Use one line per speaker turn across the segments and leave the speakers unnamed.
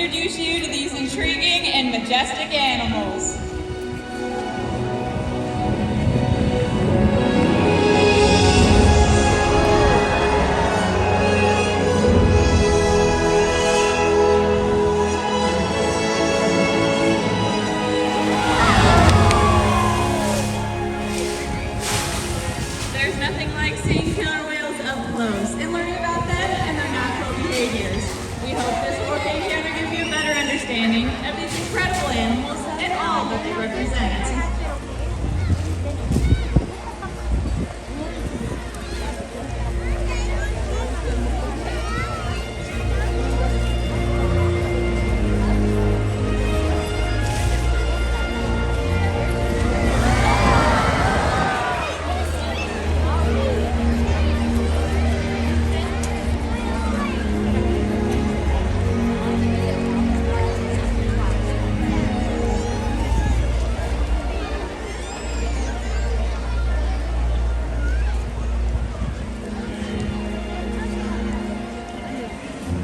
introduce you to these intriguing and majestic animals. There's nothing like seeing killer whales up close and learning about them and their natural behaviors. We hope this orca encounter gives you a better understanding of these incredible animals and all that they represent.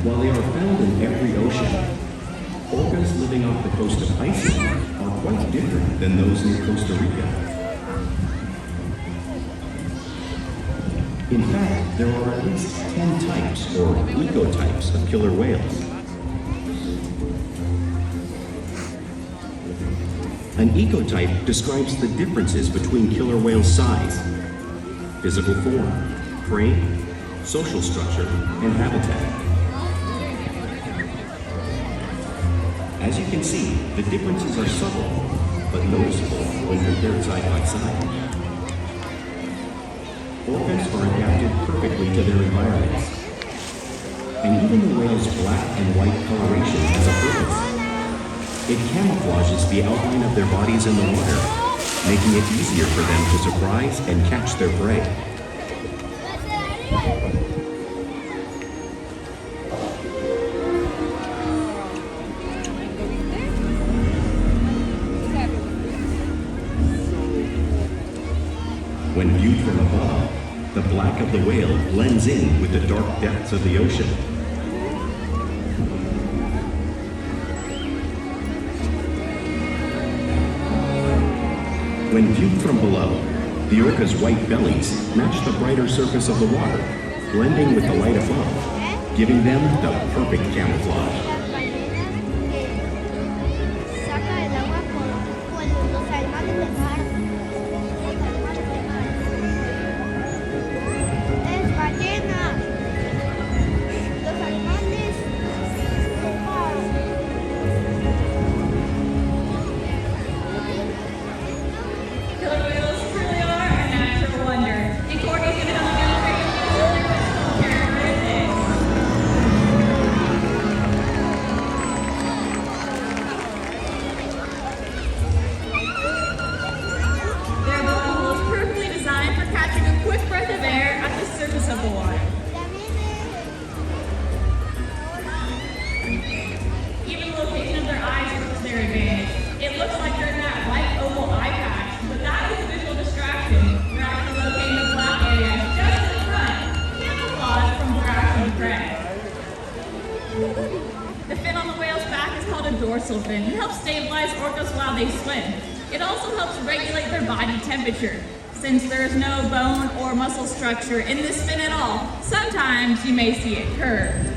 While they are found in every ocean, orcas living off the coast of Iceland are quite different than those near Costa Rica. In fact, there are at least 10 types or ecotypes of killer whales. An ecotype describes the differences between killer whales' size, physical form, prey, social structure, and habitat. As you can see, the differences are subtle, but noticeable when compared side by side. Orcas are adapted perfectly to their environments. And even the whale's black and white coloration has a purpose. It camouflages the outline of their bodies in the water, making it easier for them to surprise and catch their prey. When viewed from above, the black of the whale blends in with the dark depths of the ocean. When viewed from below, the orca's white bellies match the brighter surface of the water, blending with the light above, giving them the perfect camouflage.
The fin on the whale's back is called a dorsal fin. It helps stabilize orcas while they swim. It also helps regulate their body temperature. Since there is no bone or muscle structure in this fin at all, sometimes you may see it curved.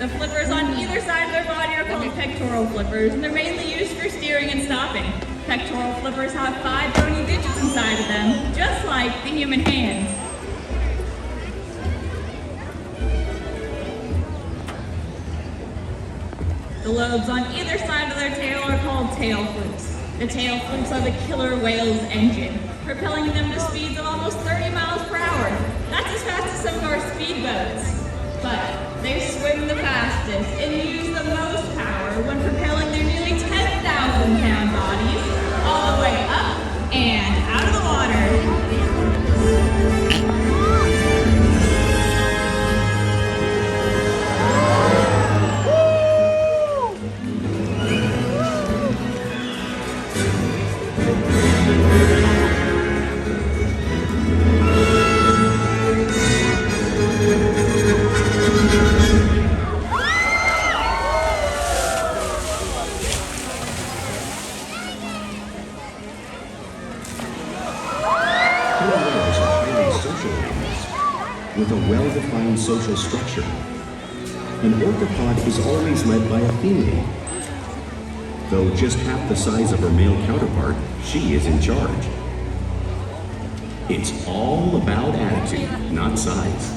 The flippers on either side of their body are called pectoral flippers, and they're mainly used for steering and stopping. Pectoral flippers have 5 bony digits inside of them, just like the human hand. The lobes on either side of their tail are called tail flukes. The tail flukes are the killer whale's engine, propelling them to speeds of almost 30 miles per hour. That's as fast as some of our speedboats. But they swim the fastest and use the most power when propelling their nearly 10,000-pound bodies all the way up and out of the water.
social structure. An orcapod is always led by a female. Though just half the size of her male counterpart, she is in charge. It's all about attitude, not size.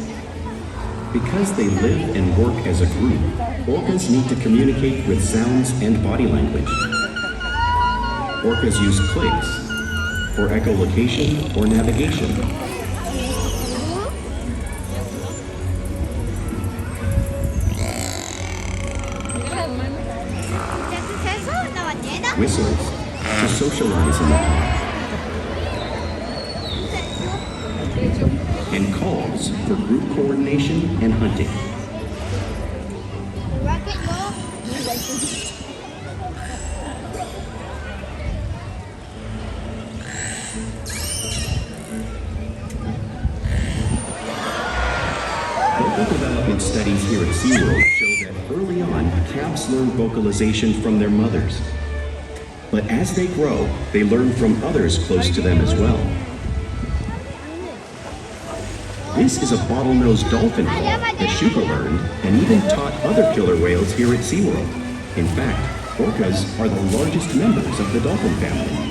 Because they live and work as a group, orcas need to communicate with sounds and body language. Orcas use clicks for echolocation or navigation. Whistles to socialize in the pod. And calls for group coordination and hunting. Vocal development studies here at SeaWorld show that early on, calves learn vocalization from their mothers. But as they grow, they learn from others close to them as well. This is a bottlenose dolphin call that Shouka learned and even taught other killer whales here at SeaWorld. In fact, orcas are the largest members of the dolphin family.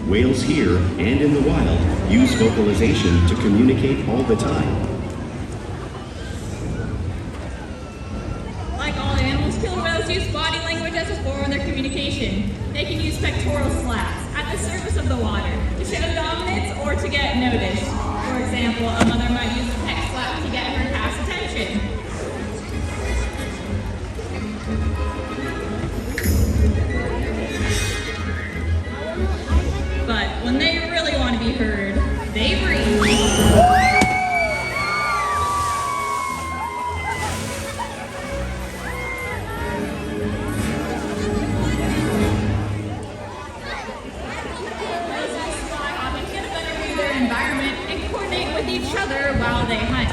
Whales here and in the wild use vocalization to communicate all the time.
Like all animals, killer whales use body language as a form of their communication. They can use pectoral slaps at the surface of the water to show dominance or to get noticed. For example, a mother might use a pec slap to get her calf's attention. But when they really want to be heard, they breathe. Environment and coordinate with each other while they hunt.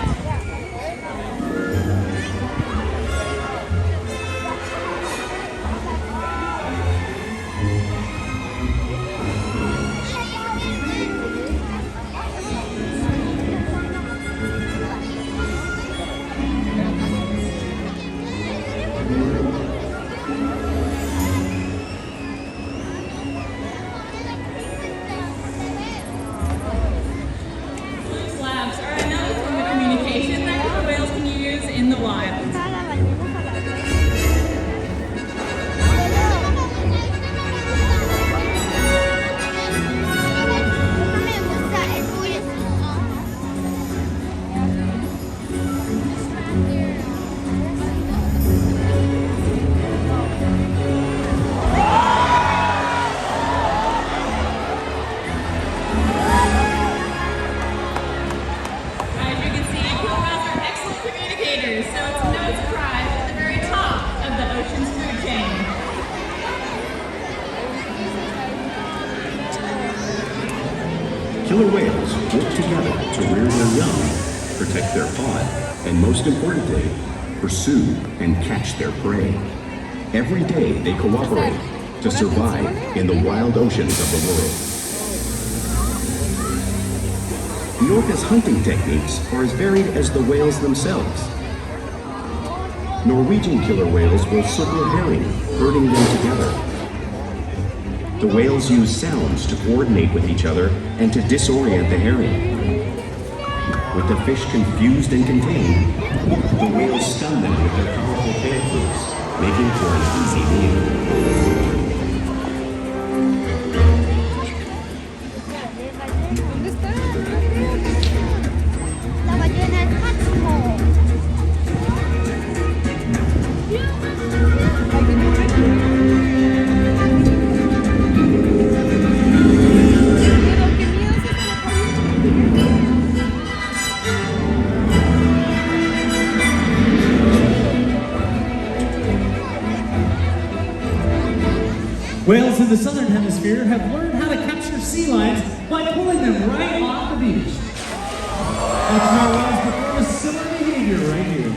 Killer whales work together to rear their young, protect their pod, and most importantly, pursue and catch their prey. Every day they cooperate to survive in the wild oceans of the world. The orca's hunting techniques are as varied as the whales themselves. Norwegian killer whales will circle herring, herding them together. The whales use sounds to coordinate with each other and to disorient the herring. With the fish confused and contained, the whales stun them with their powerful tail flukes, making for an easy meal.
Whales in the southern hemisphere have learned how to capture sea lions by pulling them right off the beach. Watch our whales perform a similar behavior right here.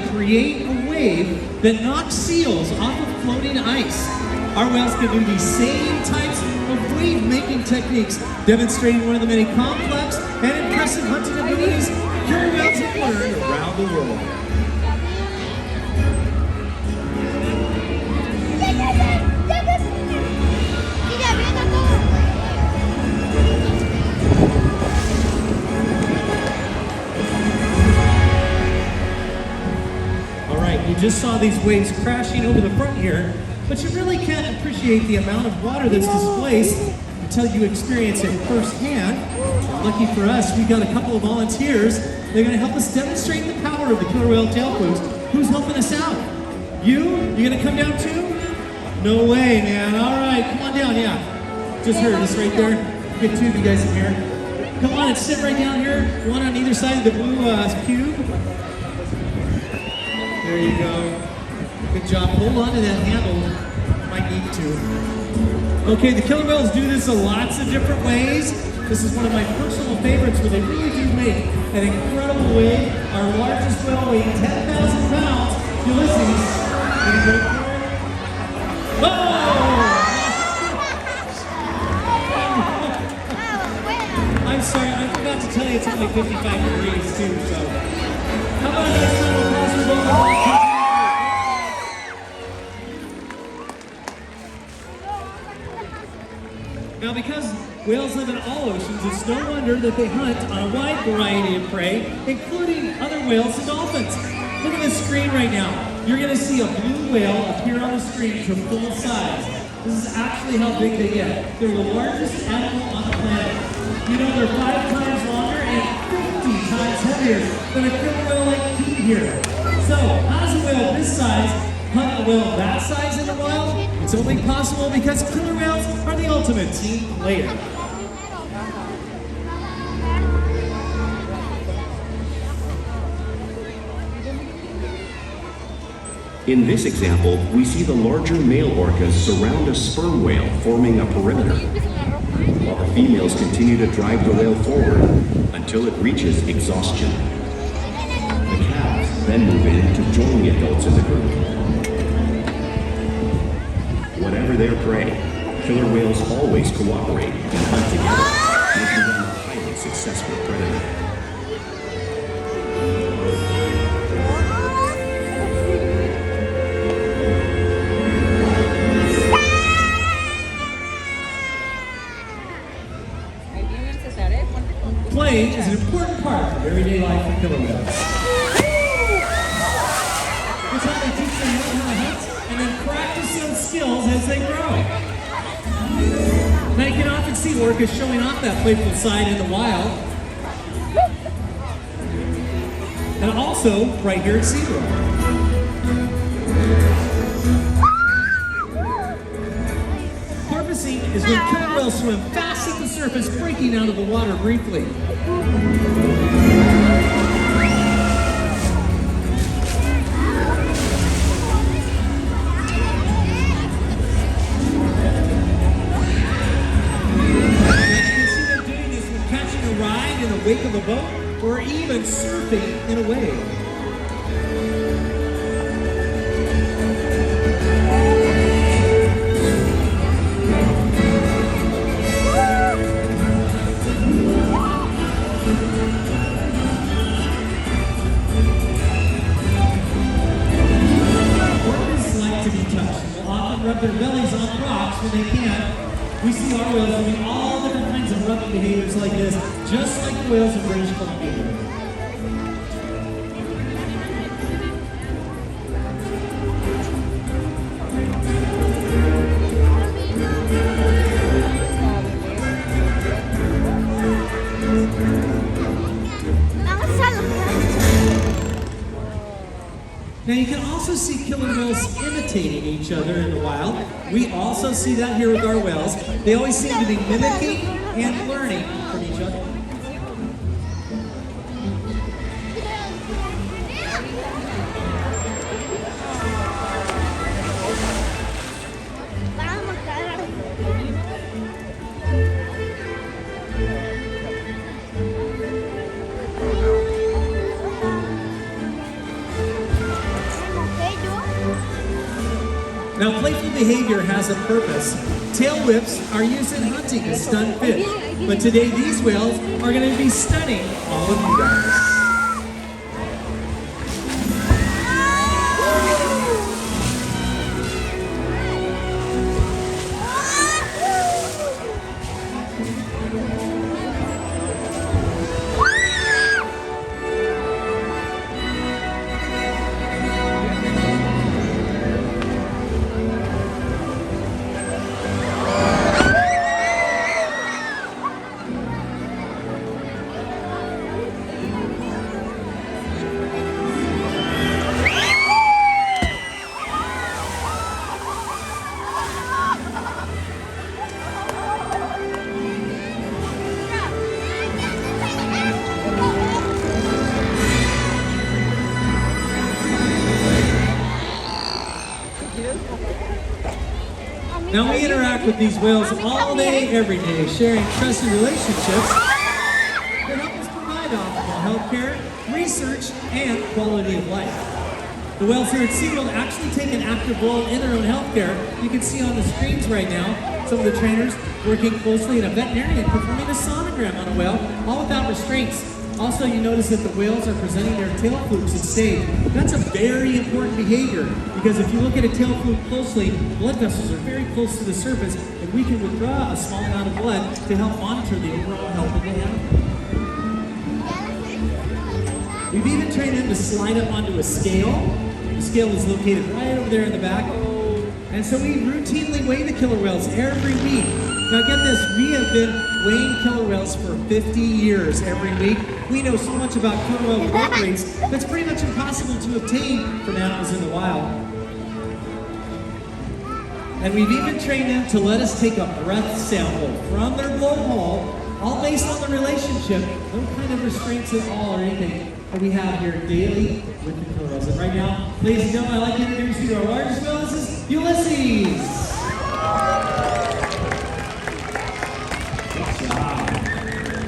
create a wave that knocks seals off of floating ice. Our whales can do these same types of wave-making techniques, demonstrating one of the many complex and impressive hunting abilities killer whales have learned around the world. You just saw these waves crashing over the front here, but you really can't appreciate the amount of water that's displaced until you experience it firsthand. And lucky for us, we got a couple of volunteers. They're going to help us demonstrate the power of the killer whale tail flukes. Who's helping us out? You going to come down too? No way, man. All right, come on down, yeah. Just heard us right there. Get two of you guys in here. Come on and sit right down here. One on either side of the blue cube. There you go. Good job. Hold on to that handle. Might need to. Okay, the killer whales do this in lots of different ways. This is one of my personal favorites where they really do make an incredible wave. Our largest whale weighing 10,000 pounds, Ulises. Whoa! I'm sorry, I forgot to tell you it's only 55 degrees too, so. How about a nice round of applause for both of them? Now, because whales live in all oceans, it's no wonder that they hunt on a wide variety of prey, including other whales and dolphins. Look at this screen right now. You're going to see a blue whale appear on the screen to full size. This is actually how big they get. They're the largest animal on the planet. You know, they're 5 times longer and 50 times heavier than a killer whale like Keet here. So, how does a whale this size hunt a whale that size in the wild? It's only possible because killer whales are the ultimate team player.
In this example, we see the larger male orcas surround a sperm whale, forming a perimeter, while the females continue to drive the whale forward until it reaches exhaustion. The calves then move in to join the adults in the group. Whatever their prey, killer whales always cooperate and hunt together, making them a highly successful predator.
Play is an important part of everyday life for killer whales. It's how they teach them how to hunt and then practice those skills as they grow. Now you can often see orcas showing off that playful side in the wild. And also right here at SeaWorld. Porpoising is when killer whales swim fast at the surface, breaking out of the water briefly. Wake of a boat, or even surfing in a wave. Orcas like to be touched and will often rub their bellies on rocks when they can. We see our whales doing all different kinds of rubbing behaviors like this, just like the whales in British Columbia. Now you can also see killer whales imitating each other in the wild. We also see that here with our whales. They always seem to be mimicking and learning from each other. Now, playful behavior has a purpose. Tail whips are used in hunting to stun fish. But today, these whales are going to be stunning all of you guys. Now we interact with these whales all day, every day, sharing trusted relationships that help us provide optimal healthcare, research, and quality of life. The whales here at SeaWorld actually take an active role in their own healthcare. You can see on the screens right now some of the trainers working closely and a veterinarian performing a sonogram on a whale, all without restraints. Also, you notice that the whales are presenting their tail flukes instead. That's a very important behavior because if you look at a tail fluke closely, blood vessels are very close to the surface and we can withdraw a small amount of blood to help monitor the overall health of the animal. We've even trained them to slide up onto a scale. The scale is located right over there in the back. And so we routinely weigh the killer whales every week. Now get this, we have been weighing killer whales for 50 years every week. We know so much about killer whale growth rates that's pretty much impossible to obtain from animals in the wild. And we've even trained them to let us take a breath sample from their blowhole, all based on the relationship, no kind of restraints at all or anything that we have here daily with the killer whales. And right now, ladies and gentlemen, I'd like to introduce you to our largest whale. This is Ulises.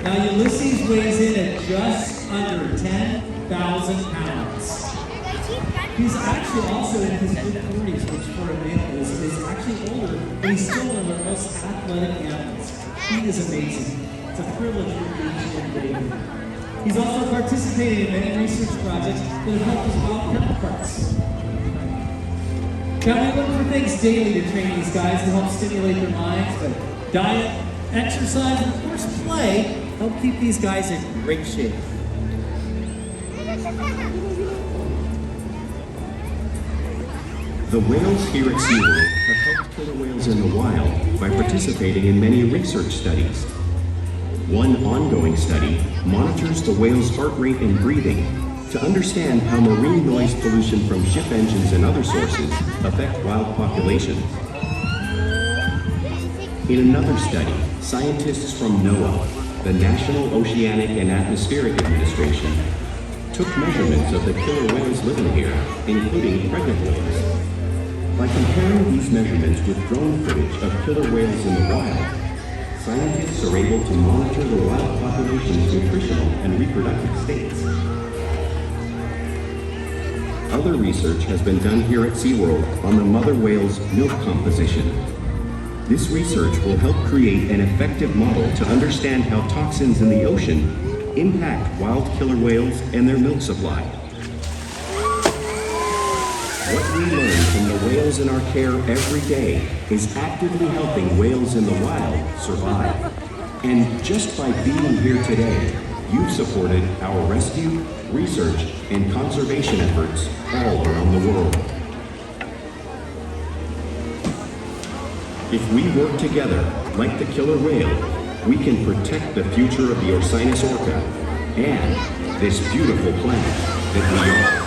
Now, Ulises weighs in at just under 10,000 pounds. He's actually also in his mid-40s, which for a male is actually older, but he's still one of the most athletic animals. He is amazing. It's a privilege for each and every day. He's also participated in many research projects that have helped his wild counterparts. Now, we look for things daily to train these guys to help stimulate their minds, but diet, exercise, and of course play help keep these guys in great shape.
The whales here at SeaWorld have helped killer whales in the wild by participating in many research studies. One ongoing study monitors the whale's heart rate and breathing to understand how marine noise pollution from ship engines and other sources affect wild populations. In another study, scientists from NOAA, the National Oceanic and Atmospheric Administration, took measurements of the killer whales living here, including pregnant whales. By comparing these measurements with drone footage of killer whales in the wild, scientists are able to monitor the wild population's nutritional and reproductive states. Other research has been done here at SeaWorld on the mother whale's milk composition. This research will help create an effective model to understand how toxins in the ocean impact wild killer whales and their milk supply. What we learn from the whales in our care every day is actively helping whales in the wild survive. And just by being here today, you've supported our rescue, research, and conservation efforts all around the world. If we work together, like the killer whale, we can protect the future of the Orcas orca and this beautiful planet that we are.